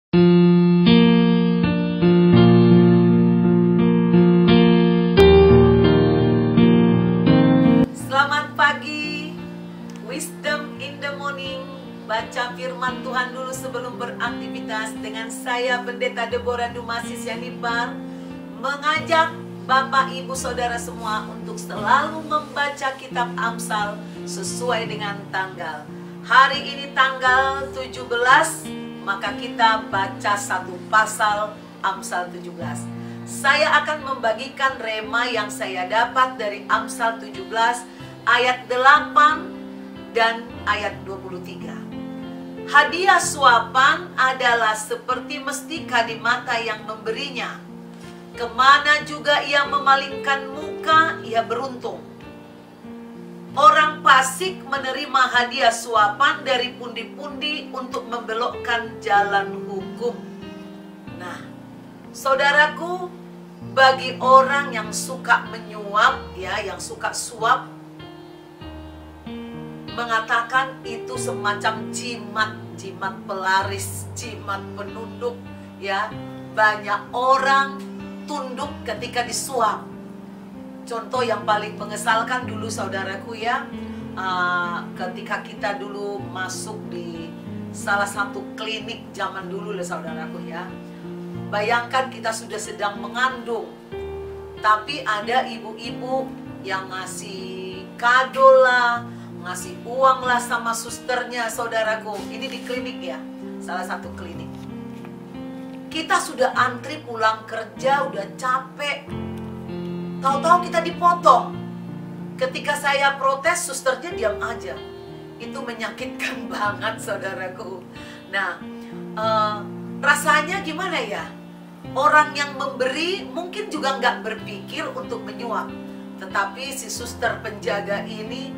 Selamat pagi, Wisdom in the Morning. Baca firman Tuhan dulu sebelum beraktivitas. Dengan saya Pendeta Deborah Dumasis Yanipar mengajak Bapak Ibu Saudara semua untuk selalu membaca kitab Amsal sesuai dengan tanggal. Hari ini tanggal 17, maka kita baca satu pasal Amsal 17. Saya akan membagikan rema yang saya dapat dari Amsal 17 ayat 8 dan ayat 23. Hadiah suapan adalah seperti mestika di mata yang memberinya. Kemana juga ia memalingkan muka, ia beruntung. Orang fasik menerima hadiah suapan dari pundi-pundi untuk membelokkan jalan hukum. Nah, saudaraku, bagi orang yang suka menyuap, ya, yang suka suap, mengatakan itu semacam jimat pelaris, jimat penunduk, ya. Banyak orang tunduk ketika disuap. Contoh yang paling mengesalkan dulu saudaraku, ya, ketika kita dulu masuk di salah satu klinik zaman dulu lah saudaraku, ya. Bayangkan kita sudah sedang mengandung, tapi ada ibu-ibu yang ngasih kado lah, ngasih uang lah sama susternya saudaraku. Ini di klinik, ya, salah satu klinik. Kita sudah antri pulang kerja, udah capek, tahu-tahu kita dipotong. Ketika saya protes, susternya diam aja. Itu menyakitkan banget saudaraku. Nah, rasanya gimana ya? Orang yang memberi mungkin juga nggak berpikir untuk menyuap, tetapi si suster penjaga ini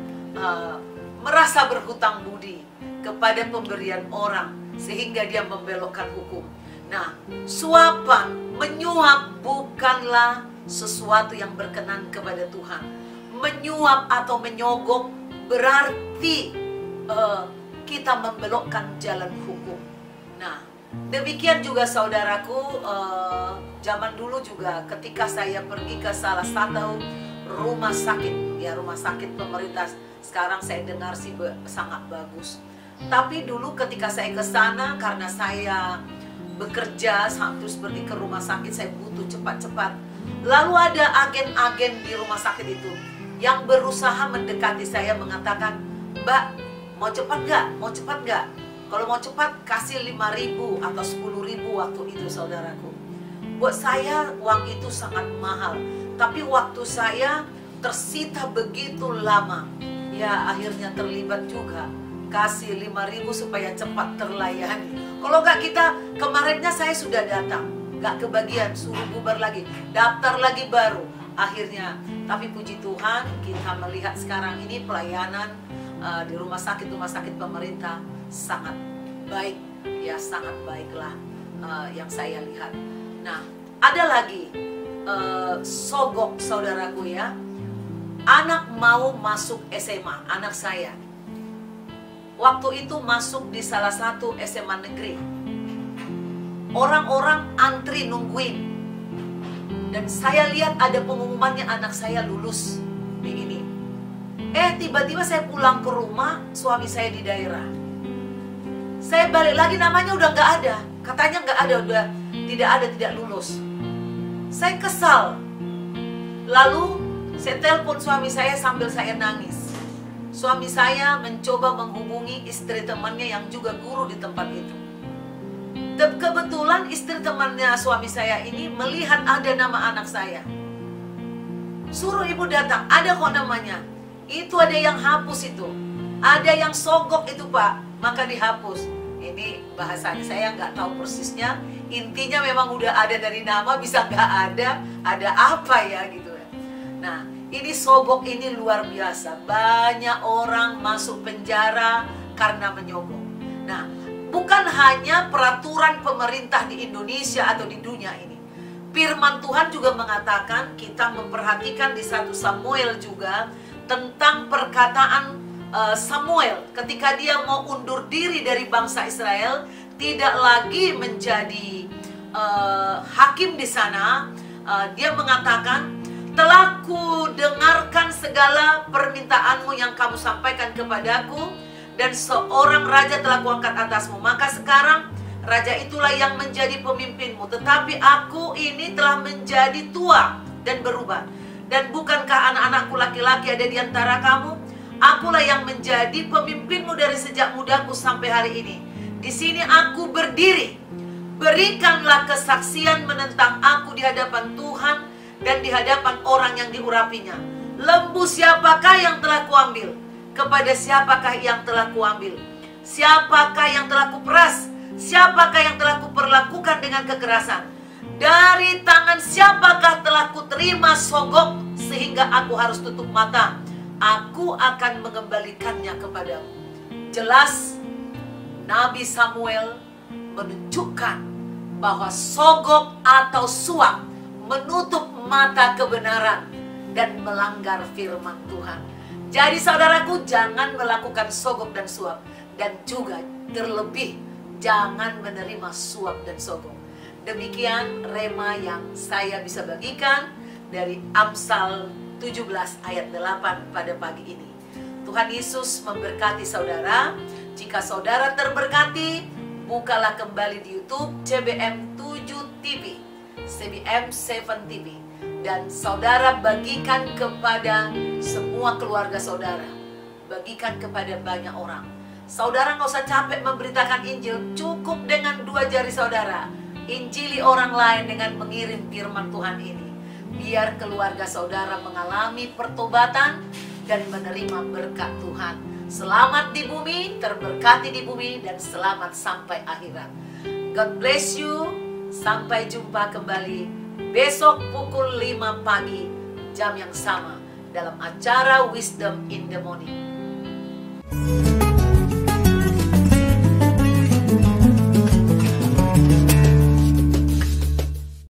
merasa berhutang budi kepada pemberian orang, sehingga dia membelokkan hukum. Nah, suapan, menyuap bukanlah sesuatu yang berkenan kepada Tuhan. Menyuap atau menyogok berarti kita membelokkan jalan hukum. Nah, demikian juga saudaraku, zaman dulu juga ketika saya pergi ke salah satu rumah sakit, ya, rumah sakit pemerintah. Sekarang saya dengar sih sangat bagus. Tapi dulu ketika saya ke sana, karena saya bekerja terus pergi ke rumah sakit, saya butuh cepat-cepat. Lalu ada agen-agen di rumah sakit itu yang berusaha mendekati saya, mengatakan, "Mbak, mau cepat nggak? Mau cepat nggak? Kalau mau cepat kasih 5.000 atau 10.000 waktu itu saudaraku." Buat saya uang itu sangat mahal, tapi waktu saya tersita begitu lama. Ya, akhirnya terlibat juga, kasih 5.000 supaya cepat terlayani. Kalau nggak, kita kemarinnya saya sudah datang, nggak kebagian, suruh bubar lagi, daftar lagi baru. Akhirnya, tapi puji Tuhan kita melihat sekarang ini pelayanan di rumah sakit pemerintah sangat baik, ya, sangat baiklah yang saya lihat. Nah, ada lagi sogok saudaraku, ya. Anak mau masuk SMA, anak saya waktu itu masuk di salah satu SMA negeri. Orang-orang antri nungguin, dan saya lihat ada pengumumannya anak saya lulus di ini. Tiba-tiba saya pulang ke rumah, suami saya di daerah. Saya balik lagi, namanya udah nggak ada, katanya nggak ada, udah tidak lulus. Saya kesal. Lalu saya telepon suami saya sambil saya nangis. Suami saya mencoba menghubungi istri temannya yang juga guru di tempat itu. Kebetulan istri temannya suami saya ini melihat ada nama anak saya. Suruh ibu datang, ada kok namanya. Itu ada yang hapus itu. Ada yang sogok itu, Pak, maka dihapus. Ini bahasanya saya nggak tahu persisnya. Intinya memang udah ada dari nama, bisa nggak ada apa ya gitu. Nah, ini sogok ini luar biasa. Banyak orang masuk penjara karena menyogok. Nah, bukan hanya peraturan pemerintah di Indonesia atau di dunia ini. Firman Tuhan juga mengatakan, kita memperhatikan di 1 Samuel juga tentang perkataan Samuel ketika dia mau undur diri dari bangsa Israel. tidak lagi menjadi hakim di sana. Dia mengatakan, telah ku dengarkan segala permintaanmu yang kamu sampaikan kepadaku, dan seorang raja telah kuangkat atasmu. Maka sekarang raja itulah yang menjadi pemimpinmu. Tetapi aku ini telah menjadi tua dan berubah. Dan bukankah anak-anakku laki-laki ada di antara kamu? Akulah yang menjadi pemimpinmu dari sejak mudaku sampai hari ini. Di sini aku berdiri. Berikanlah kesaksian menentang aku di hadapan Tuhan dan di hadapan orang yang diurapinya. Lembu siapakah yang telah kuambil? Kepada siapakah yang telah kuambil? Siapakah yang telah kuperas? Siapakah yang telah kuperlakukan dengan kekerasan? Dari tangan siapakah telah kuterima sogok sehingga aku harus tutup mata? Aku akan mengembalikannya kepadamu. Jelas Nabi Samuel menunjukkan bahwa sogok atau suap menutup mata kebenaran dan melanggar firman Tuhan. Jadi saudaraku, jangan melakukan sogok dan suap. Dan juga terlebih jangan menerima suap dan sogok. Demikian rema yang saya bisa bagikan dari Amsal 17 ayat 8 pada pagi ini. Tuhan Yesus memberkati saudara. Jika saudara terberkati, bukalah kembali di YouTube CBM 7 TV, CBM 7 TV, dan saudara bagikan kepada semua keluarga saudara. Bagikan kepada banyak orang. Saudara nggak usah capek memberitakan Injil, cukup dengan 2 jari saudara. Injili orang lain dengan mengirim firman Tuhan ini. Biar keluarga saudara mengalami pertobatan dan menerima berkat Tuhan. Selamat di bumi, terberkati di bumi, dan selamat sampai akhirat. God bless you. Sampai jumpa kembali besok pukul 5 pagi, jam yang sama, dalam acara Wisdom in the Morning.